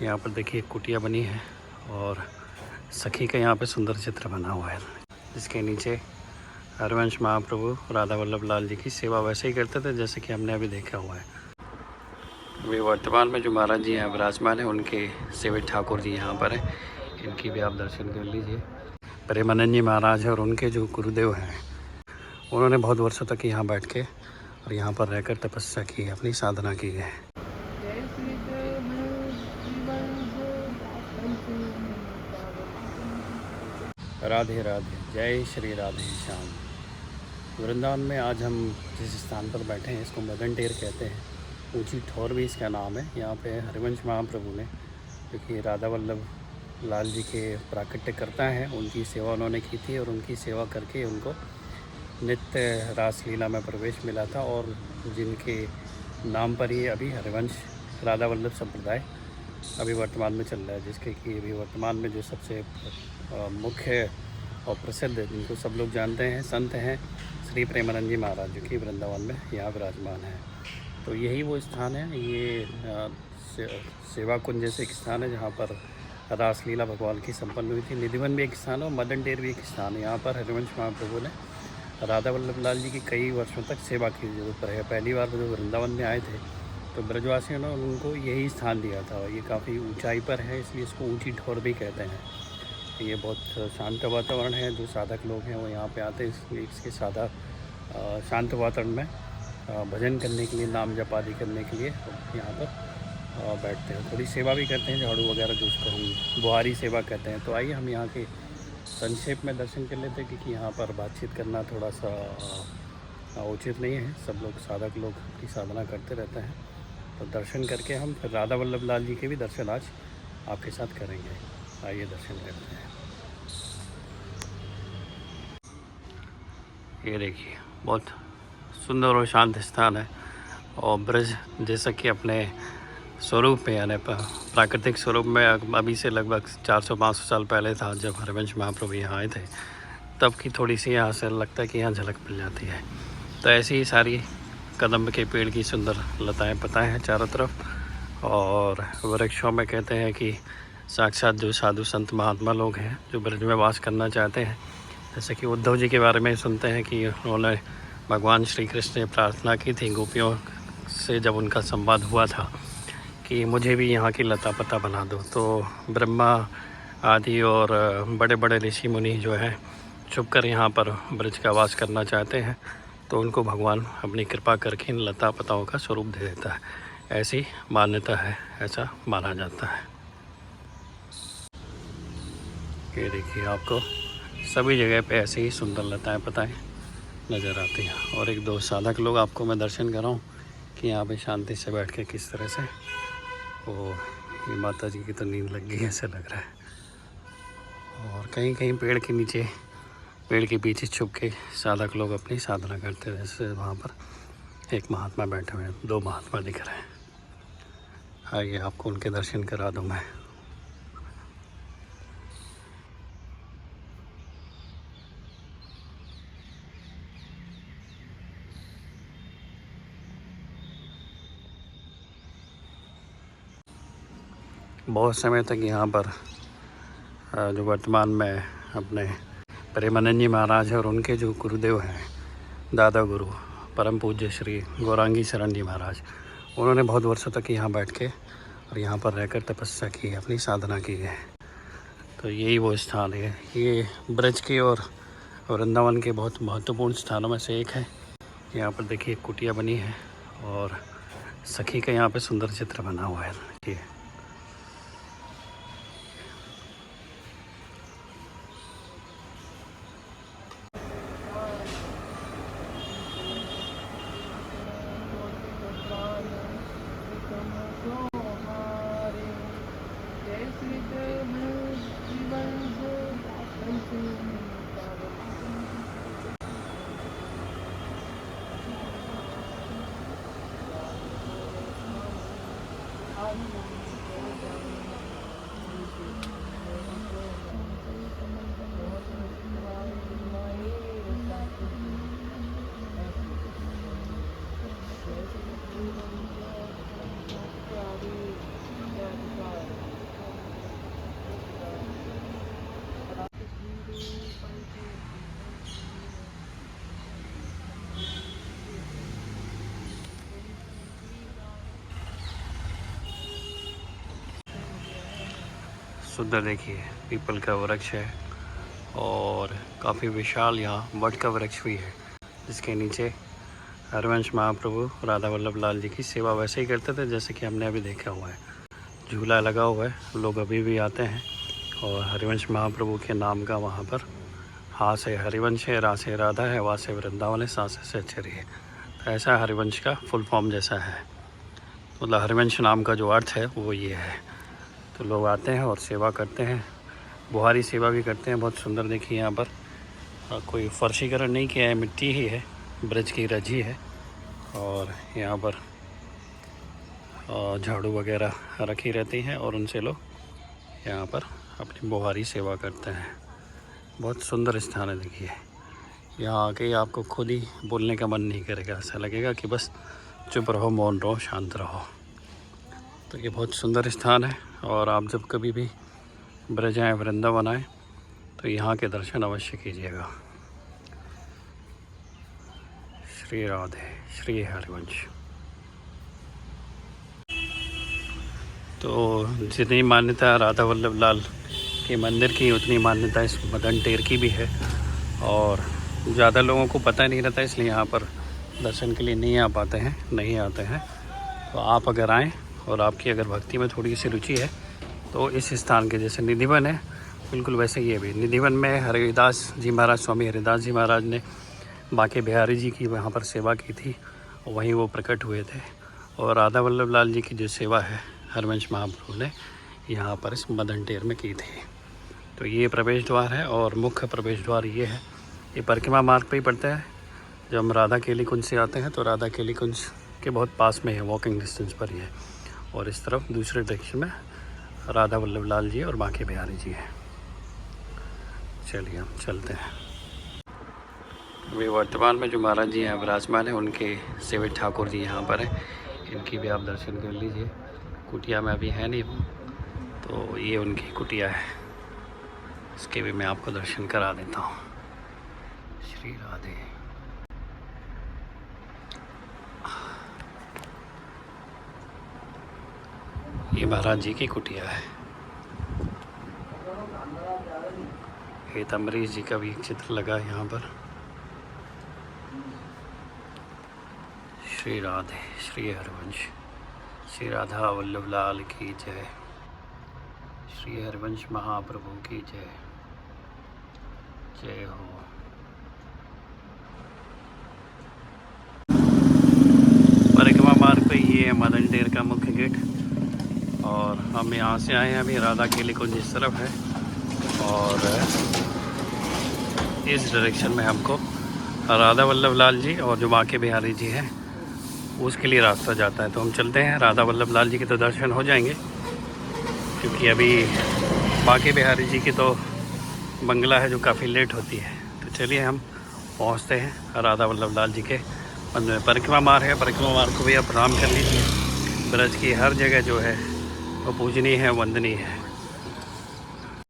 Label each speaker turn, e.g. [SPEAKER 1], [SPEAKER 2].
[SPEAKER 1] यहाँ पर देखिए कुटिया बनी है और सखी का यहाँ पे सुंदर चित्र बना हुआ है, जिसके नीचे हरिवंश महाप्रभु राधा वल्लभ लाल जी की सेवा वैसे ही करते थे जैसे कि हमने अभी देखा हुआ है। अभी वर्तमान में जो महाराज जी यहाँ विराजमान है उनके सेवित ठाकुर जी यहाँ पर हैं, इनकी भी आप दर्शन कर लीजिए। प्रेमानंद जी महाराज और उनके जो गुरुदेव हैं उन्होंने बहुत वर्षों तक यहाँ बैठ के और यहाँ पर रहकर तपस्या की है, अपनी साधना की है। राधे राधे, जय श्री राधे श्याम। वृंदावन में आज हम जिस स्थान पर बैठे हैं इसको मदन टेर कहते हैं, ऊंची ठोर भी इसका नाम है। यहाँ पे हरिवंश महाप्रभु ने, जो कि राधा वल्लभ लाल जी के प्राकट्य करता है, उनकी सेवा उन्होंने की थी और उनकी सेवा करके उनको नित्य रासलीला में प्रवेश मिला था और जिनके नाम पर ही अभी हरिवंश राधा वल्लभ संप्रदाय अभी वर्तमान में चल रहा है, जिसके कि अभी वर्तमान में जो सबसे मुख्य और प्रसिद्ध जिनको सब लोग जानते हैं संत हैं श्री प्रेमानंद जी महाराज, जो कि वृंदावन में यहाँ विराजमान है। तो यही वो स्थान है, ये सेवा कुंज जैसे एक स्थान है जहाँ पर रासलीला भगवान की संपन्न हुई थी। निधिवन भी एक स्थान है और मदन टेर भी एक स्थान है। यहाँ पर हरिवंश महाप्रभु ने राधा वल्लभ लाल जी की कई वर्षों तक सेवा की जरूरत है। पहली बार जो वृंदावन में आए थे तो ब्रजवासियों ने उनको यही स्थान दिया था। ये काफ़ी ऊंचाई पर है, इसलिए इसको ऊंची ठोर भी कहते हैं। ये बहुत शांत वातावरण है, जो साधक लोग हैं वो यहाँ पे आते हैं इसलिए इसके शांत वातावरण में भजन करने के लिए, नाम जप आदि करने के लिए यहाँ पर बैठते हैं। थोड़ी सेवा भी करते हैं, झाड़ू वगैरह जो उसको हम बुहारी सेवा कहते हैं। तो आइए हम यहाँ के संक्षेप में दर्शन कर लेते हैं, क्योंकि यहाँ पर बातचीत करना थोड़ा सा उचित नहीं है। सब लोग साधक लोग की साधना करते रहते हैं। तो दर्शन करके हम फिर राधा वल्लभ लाल जी के भी दर्शन आज आपके साथ करेंगे। आइए दर्शन करते हैं। ये देखिए बहुत सुंदर और शांत स्थान है और ब्रज जैसा कि अपने स्वरूप में यानी प्राकृतिक स्वरूप में अभी से लगभग 400-500 साल पहले था, जब हरिवंश महाप्रभु यहाँ आए थे, तब की थोड़ी सी यहाँ से लगता है कि यहाँ झलक मिल जाती है। तो ऐसी ही सारी कदम्ब के पेड़ की सुंदर लताएं पताएं हैं चारों तरफ, और वृक्षों में कहते हैं कि साक्षात जो साधु संत महात्मा लोग हैं जो ब्रज में वास करना चाहते हैं, जैसे कि उद्धव जी के बारे में सुनते हैं कि उन्होंने भगवान श्री कृष्ण ने प्रार्थना की थी गोपियों से, जब उनका संवाद हुआ था कि मुझे भी यहाँ की लता पता बना दो। तो ब्रह्मा आदि और बड़े बड़े ऋषि मुनि जो हैं छुपकर यहाँ पर ब्रज का वास करना चाहते हैं, तो उनको भगवान अपनी कृपा करके इन लता पताओं का स्वरूप दे देता है। ऐसी मान्यता है, ऐसा माना जाता है। ये देखिए आपको सभी जगह पे ऐसे ही सुंदर लताएं पताएं नज़र आती हैं। और एक दो साधक लोग आपको मैं दर्शन कराऊं कि यहाँ पे शांति से बैठ के किस तरह से वो ये माता जी की तो नींद लग गई ऐसा लग रहा है। और कहीं कहीं पेड़ के नीचे, पेड़ के पीछे छुप के साधक लोग अपनी साधना करते हैं। जैसे वहाँ पर एक महात्मा बैठे हुए हैं, दो महात्मा दिख रहे हैं। आइए आपको उनके दर्शन करा दूँ मैं। बहुत समय तक यहाँ पर जो वर्तमान में अपने प्रेमानंद जी महाराज और उनके जो गुरुदेव हैं, दादा गुरु परम पूज्य श्री गौरांगी शरण जी महाराज, उन्होंने बहुत वर्षों तक यहाँ बैठ के और यहाँ पर रहकर तपस्या की है, अपनी साधना की है। तो यही वो स्थान है, ये ब्रज के और वृंदावन के बहुत महत्वपूर्ण स्थानों में से एक है। यहाँ पर देखिए कुटिया बनी है और सखी का यहाँ पे सुंदर चित्र बना हुआ है। देखिए सुंदर देखिए पीपल का वृक्ष है और काफ़ी विशाल यहाँ वट का वृक्ष भी है, जिसके नीचे हरिवंश महाप्रभु राधा वल्लभ लाल जी की सेवा वैसे ही करते थे जैसे कि हमने अभी देखा हुआ है। झूला लगा हुआ है, लोग अभी भी आते हैं और हरिवंश महाप्रभु के नाम का वहाँ पर हा से हरिवंश है, रा से राधा है, वा से वृंदावन है, सा से चरी है। तो ऐसा हरिवंश का फुल फॉर्म जैसा है, मतलब हरिवंश नाम का जो अर्थ है वो ये है। तो लोग आते हैं और सेवा करते हैं, बुहारी सेवा भी करते हैं। बहुत सुंदर देखिए यहाँ पर कोई फर्शीकरण नहीं किया है, मिट्टी ही है, ब्रज की रजी है और यहाँ पर झाड़ू वगैरह रखी रहती हैं और उनसे लोग यहाँ पर अपनी बुहारी सेवा करते हैं। बहुत सुंदर स्थान है देखिए, यहाँ आके आपको खुद ही बोलने का मन नहीं करेगा, ऐसा लगेगा कि बस चुप रहो, मौन रहो, शांत रहो। तो ये बहुत सुंदर स्थान है और आप जब कभी भी ब्रज आए, वृंदावन आए तो यहाँ के दर्शन अवश्य कीजिएगा। श्री राधे, श्री हरिवंश। तो जितनी मान्यता राधा वल्लभ लाल के मंदिर की, उतनी मान्यता इस मदन टेर की भी है और ज़्यादा लोगों को पता नहीं रहता, इसलिए यहाँ पर दर्शन के लिए नहीं आ पाते हैं, नहीं आते हैं। तो आप अगर आएँ और आपकी अगर भक्ति में थोड़ी सी रुचि है तो इस स्थान के जैसे निधिवन है, बिल्कुल वैसे ये भी निधिवन में हरिदास जी महाराज, स्वामी हरिदास जी महाराज ने बांके बिहारी जी की वहाँ पर सेवा की थी, वहीं वो प्रकट हुए थे। और राधा वल्लभ लाल जी की जो सेवा है हरिवंश महाप्रभु ने यहाँ पर इस मदन टेर में की थी। तो ये प्रवेश द्वार है और मुख्य प्रवेश द्वार ये है। ये परिक्रमा मार्ग पे ही पड़ता है। जब हम राधा केली कुंज से आते हैं तो राधा केली कुंज के बहुत पास में है, वॉकिंग डिस्टेंस पर ही है। और इस तरफ दूसरे डायरेक्शन में राधा वल्लभ लाल जी और बांके बिहारी जी हैं। चलिए हम चलते हैं। अभी वर्तमान में जो महाराज जी हैं विराजमान हैं, उनके सेवित ठाकुर जी यहाँ पर हैं। इनकी भी आप दर्शन कर लीजिए। कुटिया में अभी है नहीं वो, तो ये उनकी कुटिया है, इसके भी मैं आपको दर्शन करा देता हूँ। श्री राधे। ये महाराज जी की कुटिया है। हेत अमरीश जी का भी एक चित्र लगा है यहाँ पर। श्री राधे, श्री हरिवंश, श्री राधा वल्लभ लाल की जय, श्री हरिवंश महाप्रभु की जय, जय हो। परिक्रमा मार्ग पे ये है मदन टेर का मुख्य गेट और हम यहाँ से आए हैं। अभी राधा केली कुंज इस तरफ है और इस डायरेक्शन में हमको राधा वल्लभ लाल जी और जो बांके बिहारी जी हैं उसके लिए रास्ता जाता है। तो हम चलते हैं, राधा वल्लभ लाल जी के तो दर्शन हो जाएंगे क्योंकि अभी बांके बिहारी जी की तो बंगला है जो काफ़ी लेट होती है। तो चलिए हम पहुंचते हैं राधा वल्लभ लाल जी के मंदिर में। परिक्रमा मार्ग है, परिक्रमा मार्ग को भी आप प्रणाम कर लीजिए। ब्रज की हर जगह जो है वो पूजनीय है, वंदनीय है।